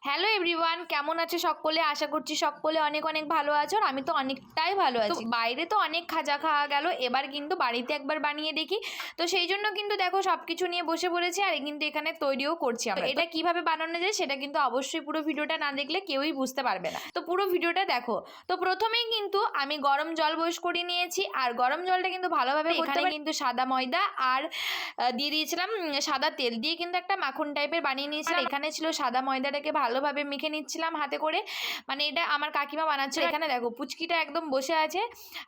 Hello everyone, কেমন আছো সকলে? আশা করছি সকলে অনেক অনেক ভালো আছো। আর আমি তো অনেকটাই ভালো আছি। বাইরে তো অনেক খাজা খাওয়া গেল, এবার কিন্তু বাড়িতে একবার বানিয়ে দেখি। তো সেই জন্য কিন্তু দেখো সব কিছু নিয়ে বসে পড়েছি, আর কিন্তু এখানে তৈরিও করছি আমরা। এটা কিভাবে বানানো যায় সেটা কিন্তু অবশ্যই পুরো ভিডিওটা না দেখলে কেউই বুঝতে পারবে না। তো পুরো ভিডিওটা দেখো। তো প্রথমেই কিন্তু আমি গরম জল বস করে নিয়েছি, আর গরম জলটা কিন্তু ভালোভাবে এখানে কিন্তু সাদা ময়দা আর দিয়ে দিয়েছিলাম সাদা তেল দিয়ে কিন্তু একটা মাখন টাইপের বানিয়ে নিয়েছিলাম। এখানে ছিল সাদা ময়দাটাকে ভালোভাবে মেখে নিচ্ছিলাম হাতে করে, মানে এটা আমার কাকিমা বানাচ্ছিল। এখানে দেখো পুচকিটা একদম বসে আছে,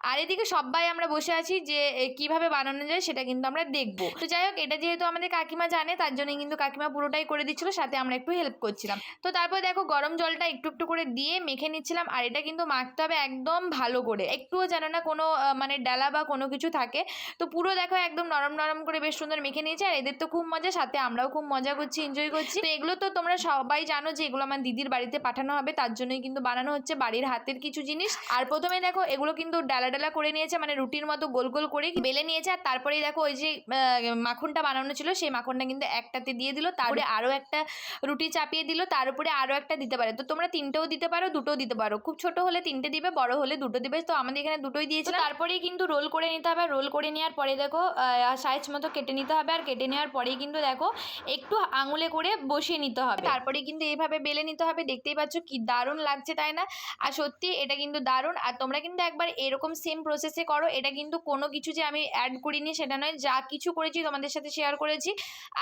আর এদিকে সবাই আমরা বসে আছি যে কিভাবে বানানো যায় সেটা কিন্তু আমরা দেখবো। তো যাই হোক, এটা যেহেতু আমাদের কাকিমা জানে তার জন্য কিন্তু কাকিমা পুরোটাই করে দিচ্ছিল, সাথে আমরা একটু হেল্প করছিলাম। তো তারপর দেখো গরম জলটা একটু একটু করে দিয়ে মেখে নিচ্ছিলাম, আর এটা কিন্তু মাখতে হবে একদম ভালো করে, একটুও যেন না কোনো মানে ডালা বা কোনো কিছু থাকে। তো পুরো দেখো একদম নরম নরম করে বেশ সুন্দর মেখে নিয়েছি, আর এদের তো খুব মজা, সাথে আমরাও খুব মজা করছি, এনজয় করছি। তো এগুলো তো তোমরা সবাই জানো যে এগুলো আমার দিদির বাড়িতে পাঠানো হবে, তার জন্যই কিন্তু বানানো হচ্ছে বাড়ির হাতের কিছু জিনিস। আর প্রথমে দেখো এগুলো কিন্তু ডালা ডালা করে নিয়েছে, মানে রুটির মতো গোল গোল করে বেলে নিয়েছে। আর তারপরেই দেখো ওই যে মাখনটা বানানো ছিল সেই মাখনটা কিন্তু একটাতে দিয়ে দিল, তারপরে আরো একটা রুটি চাপিয়ে দিল, তার উপরে আরো একটা দিতে পারে। তো তোমরা তিনটেও দিতে পারো, দুটোও দিতে পারো, খুব ছোট হলে তিনটে দিবে, বড় হলে দুটো দিবে। তো আমাদের এখানে দুটোই দিয়েছিল। তারপরেই কিন্তু রোল করে নিতে হবে, রোল করে নেওয়ার পরে দেখো সাইজ মতো কেটে নিতে হবে, আর কেটে নেওয়ার পরেই কিন্তু দেখো একটু আঙুলে করে বসিয়ে নিতে হবে, তারপরে কিন্তু এইভাবে বেলে নিতে হবে। দেখতেই পাচ্ছ কি দারুণ লাগছে, তাই না? আর সত্যি এটা কিন্তু দারুণ। আর তোমরা কিন্তু একবার এরকম সেম প্রসেসে করো। এটা কিন্তু কোনো কিছু যে আমি অ্যাড করিনি সেটা নয়, যা কিছু করেছি তোমাদের সাথে শেয়ার করেছি।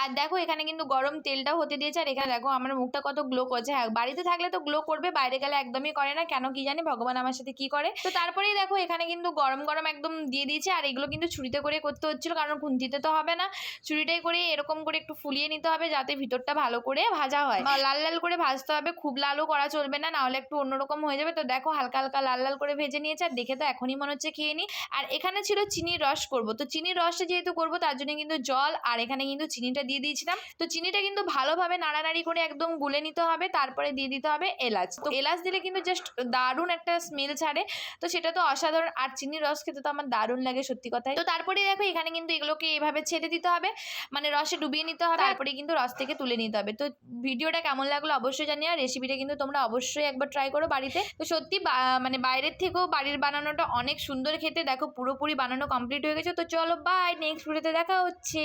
আর দেখো এখানে কিন্তু গরম তেলটাও হতে দিয়েছে, আর এখানে দেখো আমার মুখটা কত গ্লো করছে। হ্যাঁ, বাড়িতে থাকলে তো গ্লো করবে, বাইরে গেলে একদমই করে না, কেন কি জানি, ভগবান আমার সাথে কি করে। তো তারপরেই দেখো এখানে কিন্তু গরম গরম একদম দিয়ে দিয়েছে, আর এগুলো কিন্তু ছুরিতে করে করতে হচ্ছিল, কারণ খুন্তিতে তো হবে না, ছুরিটাই করে এরকম করে একটু ফুলিয়ে নিতে হবে যাতে ভিতরটা ভালো করে ভাজা হয়। লাল লাল করে ভাজতে হবে, খুব লালও করা চলবে না, নাহলে একটু অন্যরকম হয়ে যাবে। তো দেখো হালকা হালকা লাল লাল করে ভেজে নিয়েছে, আর দেখে তো এখনই মনে হচ্ছে খেয়ে নি। আর এখানে ছিল চিনির রস করব, তো চিনির রসটা যেহেতু করবো তার জন্য কিন্তু জল আর এখানে কিন্তু চিনিটা দিয়ে দিয়েছিলাম। তো চিনিটা কিন্তু ভালোভাবে নাড়ানাড়ি করে একদম গুলে নিতে হবে, তারপরে দিয়ে দিতে হবে এলাচ। তো এলাচ দিলে কিন্তু জাস্ট দারুণ একটা স্মেল ছাড়ে, তো সেটা তো অসাধারণ। আর চিনির রস খেতে তো আমার দারুণ লাগে সত্যি কথাই। তো তারপরে দেখো এখানে কিন্তু এগুলোকে এভাবে ছেড়ে দিতে হবে, মানে রসে ডুবিয়ে নিতে হবে, তারপরে কিন্তু রস থেকে তুলে নিতে হবে। তো ভিডিওটা কেমন লাগলো অবশ্যই জানিও, আর রেসিপিটা কিন্তু তোমরা অবশ্যই একবার ট্রাই করো বাড়িতে। তো সত্যি মানে বাইরের থেকেও বাড়ির বানানোটা অনেক সুন্দর খেতে। দেখো পুরোপুরি বানানো কমপ্লিট হয়ে গেছে। তো চলো বাই, নেক্সট ভিডিওতে দেখা হচ্ছে।